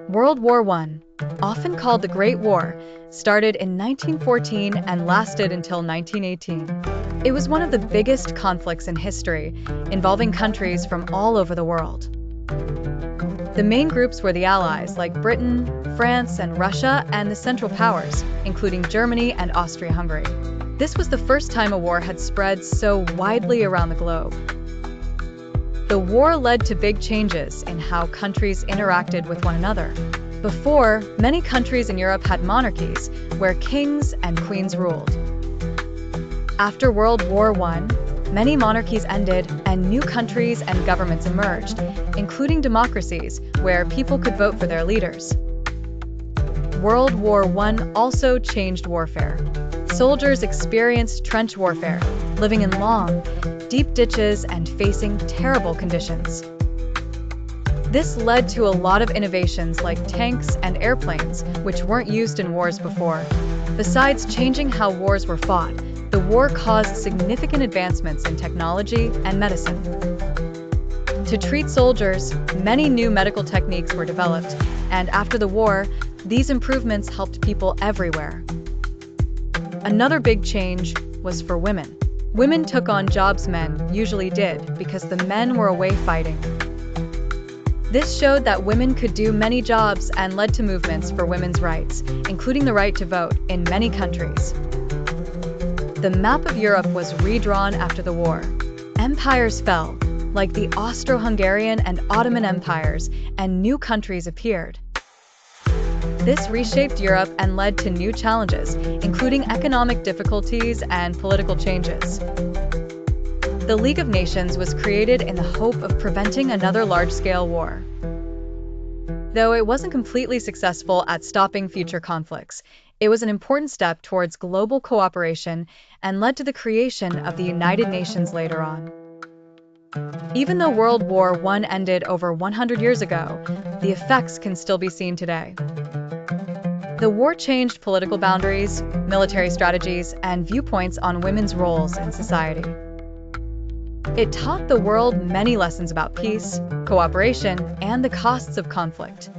World War I, often called the Great War, started in 1914 and lasted until 1918. It was one of the biggest conflicts in history, involving countries from all over the world. The main groups were the Allies, like Britain, France, and Russia, and the Central Powers, including Germany and Austria-Hungary. This was the first time a war had spread so widely around the globe. The war led to big changes in how countries interacted with one another. Before, many countries in Europe had monarchies, where kings and queens ruled. After World War I, many monarchies ended and new countries and governments emerged, including democracies, where people could vote for their leaders. World War I also changed warfare. Soldiers experienced trench warfare, living in long, deep ditches and facing terrible conditions. This led to a lot of innovations like tanks and airplanes, which weren't used in wars before. Besides changing how wars were fought, the war caused significant advancements in technology and medicine. To treat soldiers, many new medical techniques were developed, and after the war, these improvements helped people everywhere. Another big change was for women. Women took on jobs men usually did because the men were away fighting. This showed that women could do many jobs and led to movements for women's rights, including the right to vote in many countries. The map of Europe was redrawn after the war. Empires fell, like the Austro-Hungarian and Ottoman empires, and new countries appeared. This reshaped Europe and led to new challenges, including economic difficulties and political changes. The League of Nations was created in the hope of preventing another large-scale war. Though it wasn't completely successful at stopping future conflicts, it was an important step towards global cooperation and led to the creation of the United Nations later on. Even though World War I ended over 100 years ago, the effects can still be seen today. The war changed political boundaries, military strategies, and viewpoints on women's roles in society. It taught the world many lessons about peace, cooperation, and the costs of conflict.